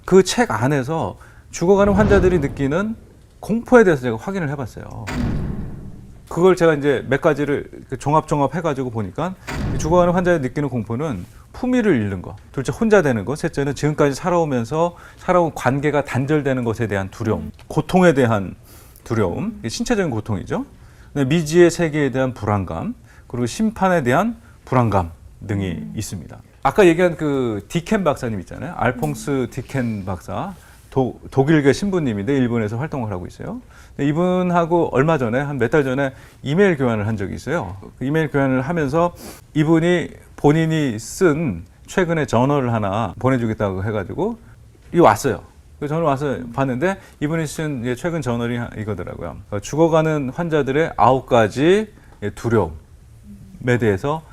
그 책 안에서 죽어가는 환자들이 느끼는 공포에 대해서 제가 확인을 해봤어요. 그걸 제가 이제 몇 가지를 종합 해가지고 보니까 죽어가는 환자들이 느끼는 공포는 품위를 잃는 것, 둘째 혼자 되는 것, 셋째는 지금까지 살아오면서 살아온 관계가 단절되는 것에 대한 두려움, 고통에 대한 두려움, 신체적인 고통이죠. 미지의 세계에 대한 불안감, 그리고 심판에 대한 불안감 등이 있습니다. 아까 얘기한 그 디켄 박사님 있잖아요. 알퐁스 디켄 박사, 독일계 신부님인데 일본에서 활동을 하고 있어요. 이분하고 얼마 전에 한 몇 달 전에 이메일 교환을 한 적이 있어요. 그 이메일 교환을 하면서 이분이 본인이 쓴 최근에 저널을 하나 보내주겠다고 해가지고 이 왔어요. 그 저널 와서 봤는데 이분이 쓴 최근 저널이 이거더라고요. 죽어가는 환자들의 9가지 두려움에 대해서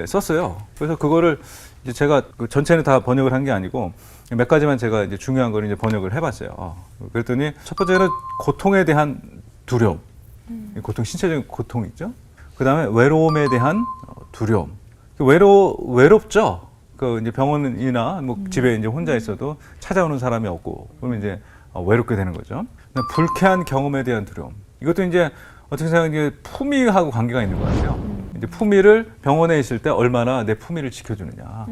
썼어요. 그래서 그거를 이제 제가 전체는 다 번역을 한 게 아니고 몇 가지만 제가 이제 중요한 걸 이제 번역을 해봤어요. 그랬더니 첫 번째는 고통에 대한 두려움, 고통, 신체적인 고통이 있죠. 그 다음에 외로움에 대한 두려움. 외롭죠. 그 이제 병원이나 뭐 집에 이제 혼자 있어도 찾아오는 사람이 없고 그러면 이제 외롭게 되는 거죠. 불쾌한 경험에 대한 두려움. 이것도 이제 어떻게 생각하면 품위하고 관계가 있는 것 같아요. 이제 품위를 병원에 있을 때 얼마나 내 품위를 지켜주느냐.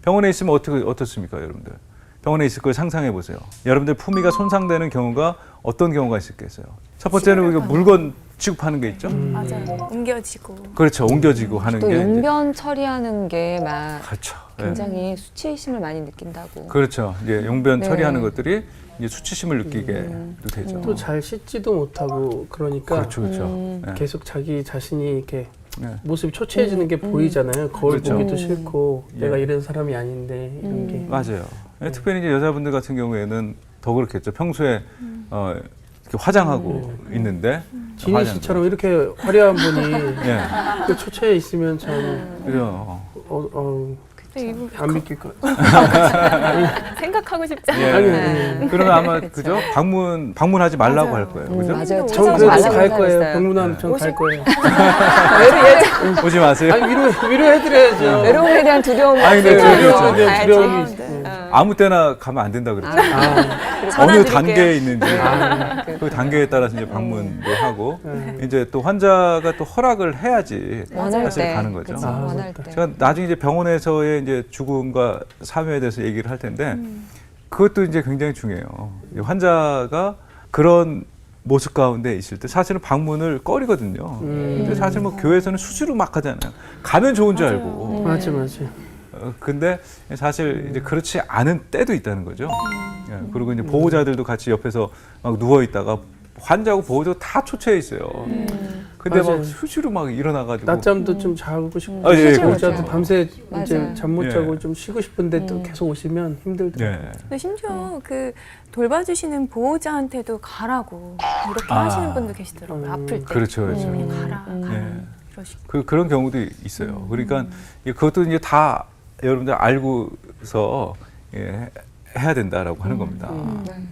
병원에 있으면 어떻습니까, 여러분들? 병원에 있을 걸 상상해 보세요. 여러분들 품위가 손상되는 경우가 어떤 경우가 있을겠어요? 첫 번째는 우리가 물건 취급하는 게 있죠. 맞아요. 옮겨지고. 그렇죠. 옮겨지고 하는 또 게. 용변 처리하는 게 막 그렇죠. 굉장히 수치심을 많이 느낀다고. 그렇죠. 이제 용변 네. 처리하는 것들이 이제 수치심을 느끼게 되죠. 또 잘 씻지도 못하고 그러니까 그렇죠, 그렇죠. 네. 계속 자기 자신이 이렇게 네. 모습이 초췌해지는 게 보이잖아요. 거울 그렇죠. 보기도 싫고 예. 내가 이런 사람이 아닌데 이런 게. 맞아요. 특별히 이제 여자분들 같은 경우에는 더 그렇겠죠. 평소에 이렇게 화장하고 있는데 지니 씨처럼 이렇게 화려한 분이 예. 그 초췌해 있으면 참 그죠. 안 믿길 것 같아요. 생각하고 싶지 예. 않아요. 그러면 아마 그죠? 방문하지 말라고 할 거예요. 그죠? 맞아요. 전 찾아오지 그래도 말라고 갈 거예요. 했어요. 병문안 전 갈 거예요. 오지 마세요. 아니 위로해드려야죠. 외로움에 대한 두려움. 아니, 근데 외로움에 대한 알죠. 두려움이 있어요. 아무 때나 가면 안 된다 그랬죠. 어느 전화 단계에 드릴게요. 있는지 그 단계에 따라서 이제 방문도 하고 이제 또 환자가 또 허락을 해야지 원할 사실 때. 가는 거죠. 그치, 원할 때. 제가 나중에 이제 병원에서의 이제 죽음과 사묘에 대해서 얘기를 할 텐데 그것도 이제 굉장히 중요해요. 환자가 그런 모습 가운데 있을 때 사실은 방문을 꺼리거든요. 근데 사실 뭐 교회에서는 수시로 막 하잖아요. 가면 좋은 줄 알고. 맞아. 근데 사실 이제 그렇지 않은 때도 있다는 거죠. 예, 그리고 이제 보호자들도 같이 옆에서 막 누워 있다가 환자하고 보호자가 다 초췌해 있어요. 근데 맞아요. 막 수시로 막 일어나가지고. 낮잠도 좀 자고 싶고 아, 예, 보호자도 그렇죠. 밤새 맞아요. 이제 잠 못 예. 자고 좀 쉬고 싶은데 또 계속 오시면 힘들더라고요. 예. 근데 심지어 그 돌봐주시는 보호자한테도 가라고 이렇게 아. 하시는 분도 계시더라고요. 아플 때. 그렇죠, 그렇죠. 그냥 가라. 예. 이러시고. 그런 경우도 있어요. 그러니까 그것도 이제 다 여러분들 알고서 해야 된다라고 하는 겁니다.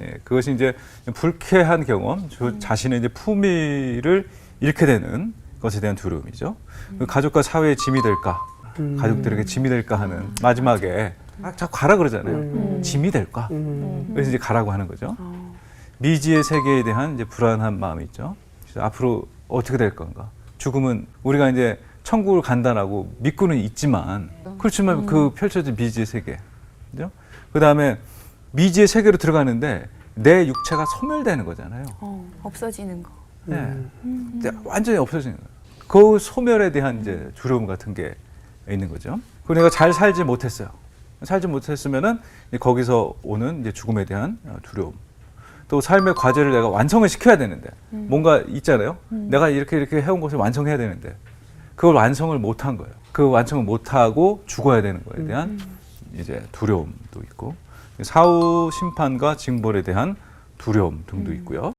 예, 그것이 이제 불쾌한 경험, 자신의 이제 품위를 잃게 되는 것에 대한 두려움이죠. 가족과 사회의 짐이 될까, 가족들에게 짐이 될까 하는 마지막에 자꾸 가라 그러잖아요. 짐이 될까? 그래서 이제 가라고 하는 거죠. 미지의 세계에 대한 이제 불안한 마음이 있죠. 그래서 앞으로 어떻게 될 건가? 죽음은 우리가 이제 천국을 간다라고 믿고는 있지만 그렇지만 그 펼쳐진 미지의 세계, 그죠? 그 다음에 미지의 세계로 들어가는데 내 육체가 소멸되는 거잖아요. 없어지는 거. 네. 완전히 없어지는 거예요. 그 소멸에 대한 이제 두려움 같은 게 있는 거죠. 그리고 내가 잘 살지 못했어요. 살지 못했으면은 거기서 오는 이제 죽음에 대한 두려움. 또 삶의 과제를 내가 완성을 시켜야 되는데 뭔가 있잖아요. 내가 이렇게 해온 것을 완성해야 되는데 그걸 완성을 못한 거예요. 그 완성을 못하고 죽어야 되는 거에 대한 이제 두려움도 있고 사후 심판과 징벌에 대한 두려움 등도 있고요.